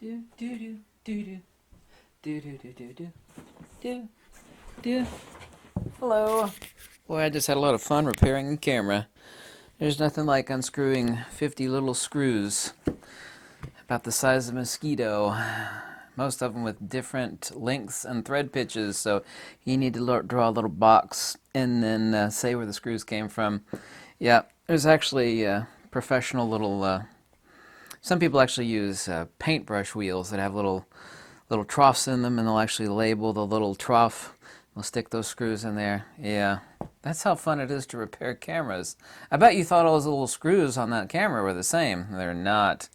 Do do do do do do do do do do do. Hello. Boy, I just had a lot of fun repairing the camera. There's nothing like unscrewing 50 little screws about the size of a mosquito. Most of them with different lengths and thread pitches, so you need to draw a little box and then say where the screws came from. Yeah, there's actually professional little. Some people actually use paintbrush wheels that have little troughs in them, and they'll actually label the little trough. They'll stick those screws in there. Yeah, that's how fun it is to repair cameras. I bet you thought all those little screws on that camera were the same. They're not.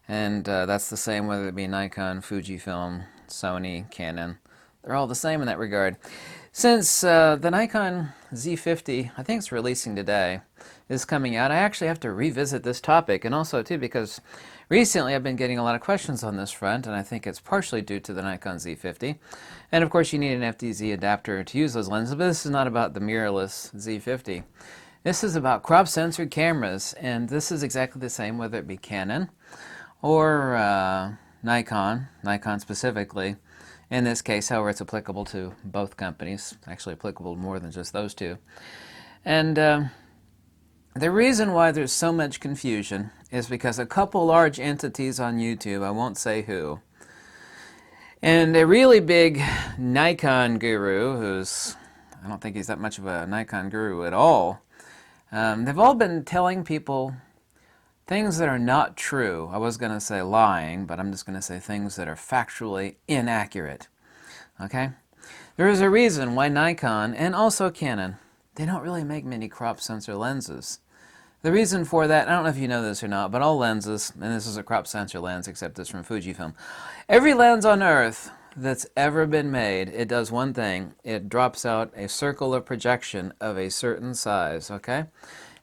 And that's the same whether it be Nikon, Fujifilm, Sony, Canon. They're all the same in that regard. Since the Nikon Z50, I think it's releasing today, is coming out, I actually have to revisit this topic, and also too because recently I've been getting a lot of questions on this front, and I think it's partially due to the Nikon Z50. And of course you need an FDZ adapter to use those lenses, but this is not about the mirrorless Z50. This is about crop sensor cameras, and this is exactly the same whether it be Canon or Nikon specifically. In this case, however, it's applicable to both companies, actually applicable to more than just those two. And the reason why there's so much confusion is because a couple large entities on YouTube, I won't say who, and a really big Nikon guru, I don't think he's that much of a Nikon guru at all, they've all been telling people things that are not true. I was going to say lying, but I'm just going to say things that are factually inaccurate. Okay? There is a reason why Nikon and also Canon, they don't really make many crop sensor lenses. The reason for that, I don't know if you know this or not, but all lenses, and this is a crop sensor lens except it's from Fujifilm, every lens on Earth that's ever been made, it does one thing. It drops out a circle of projection of a certain size, okay?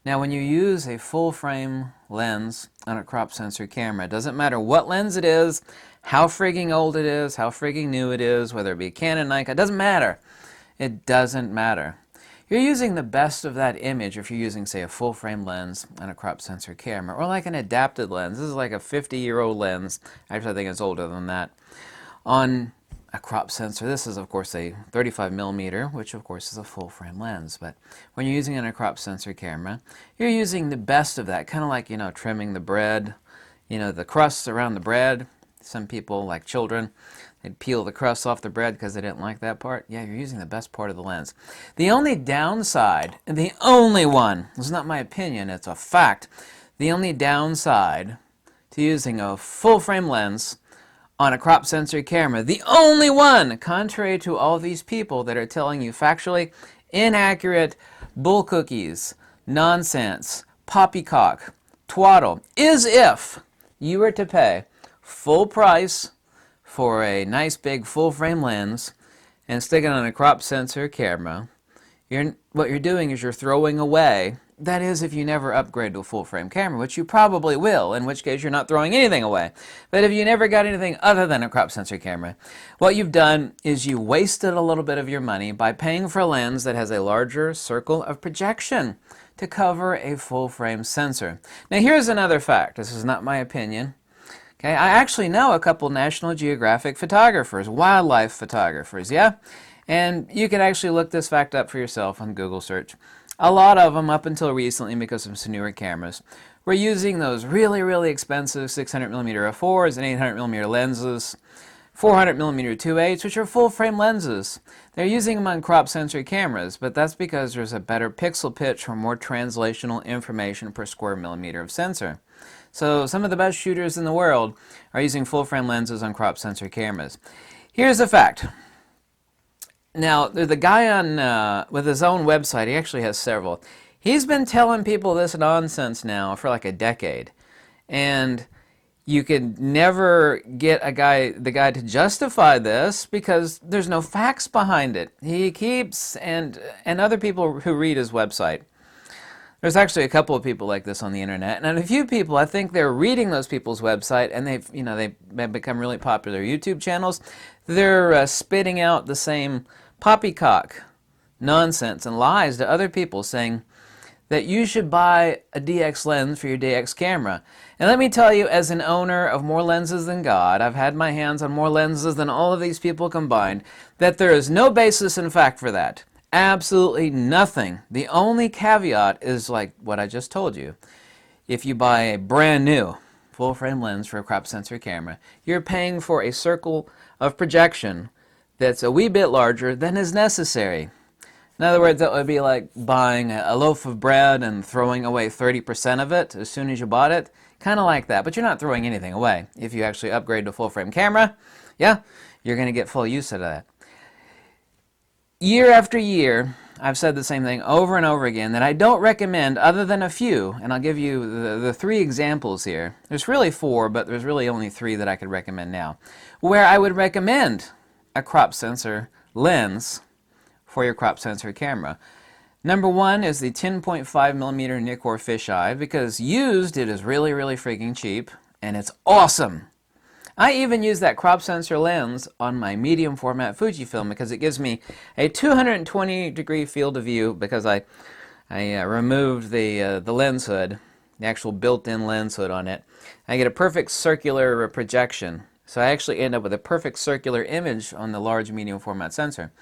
Now, when you use a full-frame lens on a crop sensor camera, it doesn't matter what lens it is, how frigging old it is, how frigging new it is, whether it be Canon, Nikon, it doesn't matter. It doesn't matter. You're using the best of that image if you're using, say, a full-frame lens on a crop sensor camera, or like an adapted lens. This is like a 50-year-old lens. Actually, I think it's older than that. On a crop sensor, this is of course a 35 millimeter, which of course is a full frame lens, but when you're using it in a crop sensor camera, you're using the best of that, kind of like, trimming the bread, the crusts around the bread. Some people, like children, they'd peel the crust off the bread because they didn't like that part. Yeah, you're using the best part of the lens. The only downside, and the only one, this is not my opinion, it's a fact, the only downside to using a full frame lens on a crop sensor camera, the only one, contrary to all these people that are telling you factually inaccurate bull cookies, nonsense, poppycock, twaddle, is if you were to pay full price for a nice big full frame lens and stick it on a crop sensor camera. What you're doing is you're throwing away. That is, if you never upgrade to a full-frame camera, which you probably will, in which case you're not throwing anything away. But if you never got anything other than a crop sensor camera, what you've done is you wasted a little bit of your money by paying for a lens that has a larger circle of projection to cover a full-frame sensor. Now here's another fact. This is not my opinion. Okay, I actually know a couple National Geographic photographers, wildlife photographers, yeah? And you can actually look this fact up for yourself on Google search. A lot of them, up until recently, because of some newer cameras, were using those really, really expensive 600mm f4s and 800mm lenses, 400mm 2.8s, which are full-frame lenses. They're using them on crop sensor cameras, but that's because there's a better pixel pitch or more translational information per square millimeter of sensor. So some of the best shooters in the world are using full-frame lenses on crop sensor cameras. Here's the fact. Now, the guy on with his own website, he actually has several. He's been telling people this nonsense now for like a decade. And you could never get the guy to justify this because there's no facts behind it. He keeps, and other people who read his website. There's actually a couple of people like this on the internet, and a few people, I think they're reading those people's website, and they've become really popular YouTube channels. They're spitting out the same poppycock nonsense and lies to other people, saying that you should buy a DX lens for your DX camera. And let me tell you, as an owner of more lenses than God, I've had my hands on more lenses than all of these people combined, that there is no basis in fact for that. Absolutely nothing. The only caveat is like what I just told you. If you buy a brand new full-frame lens for a crop sensor camera, you're paying for a circle of projection that's a wee bit larger than is necessary. In other words, that would be like buying a loaf of bread and throwing away 30% of it as soon as you bought it. Kind of like that, but you're not throwing anything away. If you actually upgrade to full-frame camera, yeah, you're going to get full use out of that. Year after year, I've said the same thing over and over again, that I don't recommend, other than a few, and I'll give you the 3 examples here. There's really 4, but there's really only 3 that I could recommend now, where I would recommend a crop sensor lens for your crop sensor camera. Number 1 is the 10.5 millimeter Nikkor fisheye, because used it is really, really freaking cheap, and it's awesome. I even use that crop sensor lens on my medium format Fujifilm because it gives me a 220 degree field of view, because I removed the lens hood, the actual built-in lens hood on it. I get a perfect circular projection, so I actually end up with a perfect circular image on the large medium format sensor.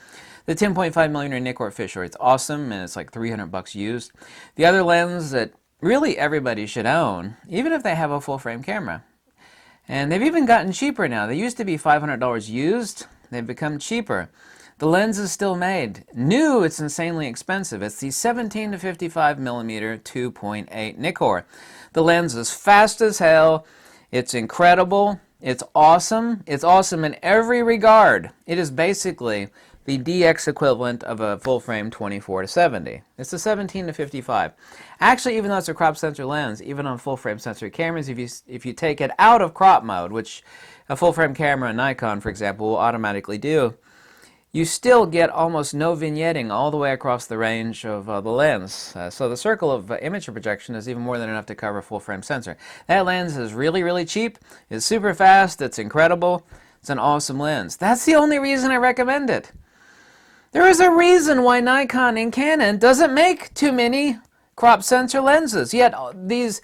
The 10.5 millimeter Nikkor fisheye, it's awesome, and it's like $300 used. The other lens that really everybody should own, even if they have a full frame camera, and they've even gotten cheaper now. They used to be $500 used. They've become cheaper. The lens is still made. New, it's insanely expensive. It's the 17 to 55 millimeter 2.8 Nikkor. The lens is fast as hell. It's incredible. It's awesome. It's awesome in every regard. It is basically the DX equivalent of a full frame 24 to 70. It's a 17 to 55. Actually, even though it's a crop sensor lens, even on full frame sensor cameras, if you take it out of crop mode, which a full frame camera, a Nikon, for example, will automatically do, you still get almost no vignetting all the way across the range of the lens. So the circle of image projection is even more than enough to cover a full frame sensor. That lens is really, really cheap. It's super fast. It's incredible. It's an awesome lens. That's the only reason I recommend it. There is a reason why Nikon and Canon doesn't make too many crop sensor lenses. Yet these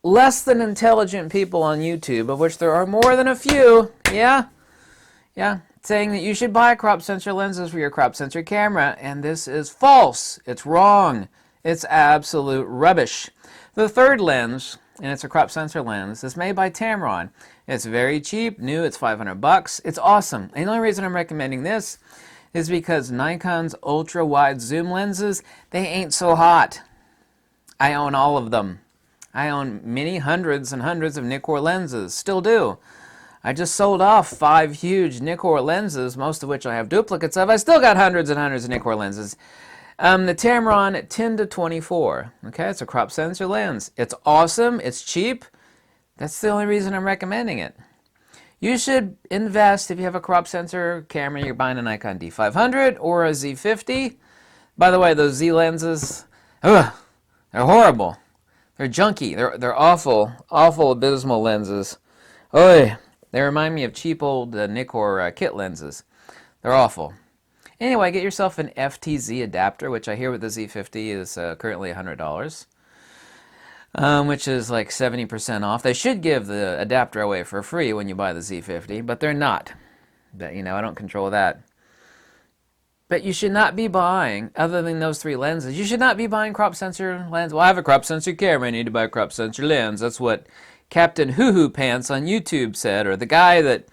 less than intelligent people on YouTube, of which there are more than a few, yeah, saying that you should buy crop sensor lenses for your crop sensor camera, and this is false. It's wrong. It's absolute rubbish. The third lens, and it's a crop sensor lens, is made by Tamron. It's very cheap, new, it's $500. It's awesome. And the only reason I'm recommending this is because Nikon's ultra-wide zoom lenses, they ain't so hot. I own all of them. I own many hundreds and hundreds of Nikkor lenses, still do. I just sold off 5 huge Nikkor lenses, most of which I have duplicates of. I still got hundreds and hundreds of Nikkor lenses. The Tamron 10 to 24, okay, it's a crop sensor lens. It's awesome, it's cheap. That's the only reason I'm recommending it. You should invest, if you have a crop sensor camera, you're buying a Nikon D500 or a Z50. By the way, those Z lenses, they're horrible. They're junky. They're awful, awful, abysmal lenses. Oy, they remind me of cheap old Nikkor kit lenses. They're awful. Anyway, get yourself an FTZ adapter, which I hear with the Z50 is currently $100. Which is like 70% off. They should give the adapter away for free when you buy the Z50, but they're not. But, I don't control that. But you should not be buying, other than those 3 lenses, you should not be buying crop sensor lenses. Well, I have a crop sensor camera, I need to buy a crop sensor lens. That's what Captain Hoo Hoo Pants on YouTube said, or the guy that,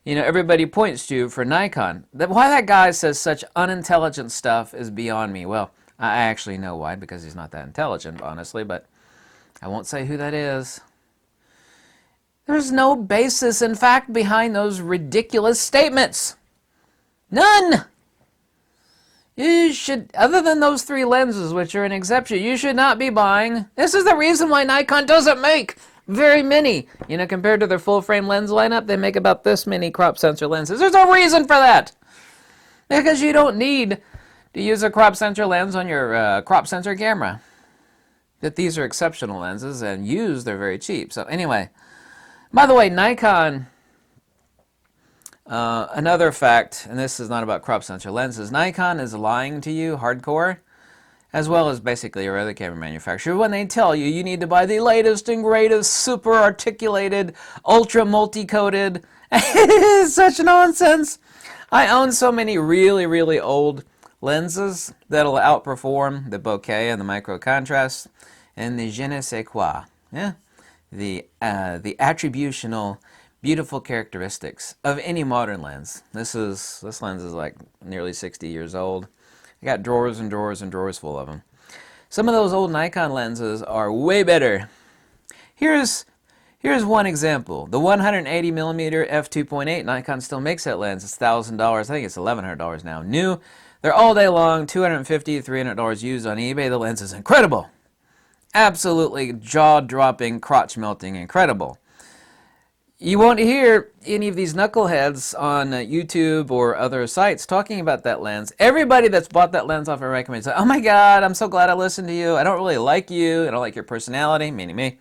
everybody points to for Nikon. Why that guy says such unintelligent stuff is beyond me. Well, I actually know why, because he's not that intelligent, honestly, but I won't say who that is. There's no basis in fact behind those ridiculous statements. None! You should, other than those 3 lenses, which are an exception, you should not be buying. This is the reason why Nikon doesn't make very many. Compared to their full frame lens lineup, they make about this many crop sensor lenses. There's a reason for that. Because you don't need to use a crop sensor lens on your crop sensor camera. That these are exceptional lenses, and used, they're very cheap. So anyway, by the way, Nikon, another fact, and this is not about crop sensor lenses, Nikon is lying to you hardcore. as well as basically your other camera manufacturer, when they tell you you need to buy the latest and greatest, super articulated, ultra multi-coated. Such nonsense. I own so many really, really old lenses that'll outperform the bokeh and the micro contrast and the je ne sais quoi. Yeah, the attributional, beautiful characteristics of any modern lens. This lens is like nearly 60 years old. I got drawers and drawers and drawers full of them. Some of those old Nikon lenses are way better. Here's one example. The 180mm f2.8, Nikon still makes that lens. It's $1,000. I think it's $1,100 now. New. They're all day long, $250, $300 used on eBay. The lens is incredible. Absolutely jaw-dropping, crotch-melting, incredible. You won't hear any of these knuckleheads on YouTube or other sites talking about that lens. Everybody that's bought that lens off I recommend says, oh my God, I'm so glad I listened to you. I don't really like you. I don't like your personality, meaning me.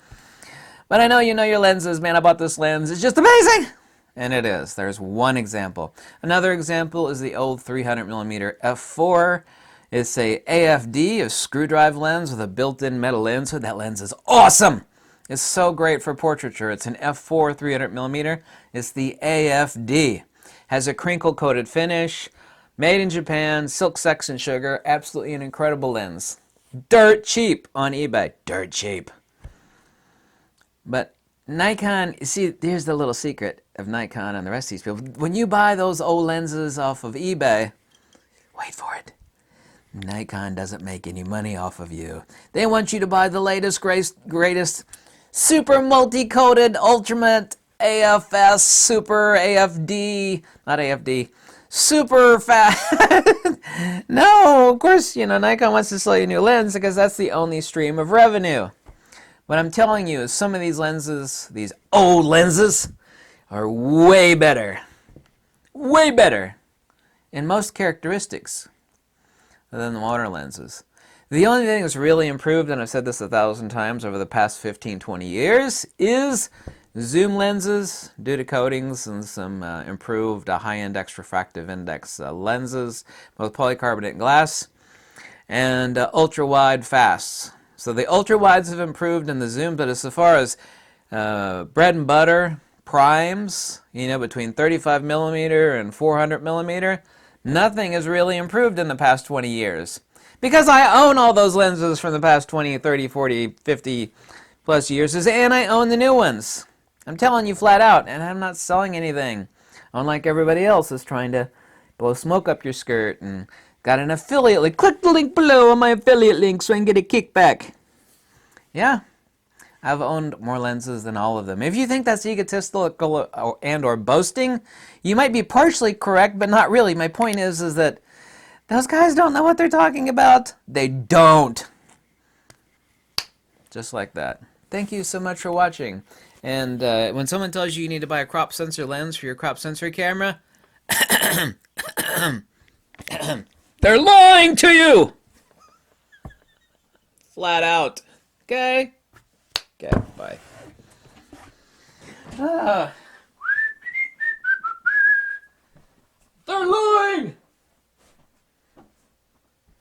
But I know you know your lenses. Man, I bought this lens. It's just amazing. And it is. There's one example. Another example is the old 300mm f4. It's a AFD, a screw drive lens with a built-in metal lens hood. That lens is awesome. It's so great for portraiture. It's an f4 300mm. It's the AFD. Has a crinkle-coated finish. Made in Japan. Silk Section sugar. Absolutely an incredible lens. Dirt cheap on eBay. Dirt cheap. But Nikon, see, here's the little secret of Nikon and the rest of these people. When you buy those old lenses off of eBay, wait for it. Nikon doesn't make any money off of you. They want you to buy the latest, greatest, super multi-coated, ultimate AFS, super AFD, not AFD, super fast. No, of course, Nikon wants to sell you a new lens because that's the only stream of revenue. What I'm telling you is some of these lenses, these old lenses, are way better in most characteristics than the modern lenses. The only thing that's really improved, and I've said this 1,000 times over the past 15, 20 years, is zoom lenses due to coatings and some improved high-end extrafractive index lenses, both polycarbonate and glass, and ultra-wide fasts. So the ultra-wides have improved in the zoom, but as far as bread and butter primes, between 35mm and 400mm, nothing has really improved in the past 20 years. Because I own all those lenses from the past 20, 30, 40, 50 plus years, and I own the new ones. I'm telling you flat out, and I'm not selling anything. Unlike everybody else is trying to blow smoke up your skirt and got an affiliate link. Click the link below on my affiliate link so I can get a kickback. Yeah, I've owned more lenses than all of them. If you think that's egotistical and or boasting, you might be partially correct, but not really. My point is that those guys don't know what they're talking about. They don't. Just like that. Thank you so much for watching. And when someone tells you you need to buy a crop sensor lens for your crop sensor camera, they're lying to you! Flat out. Okay? Okay, bye.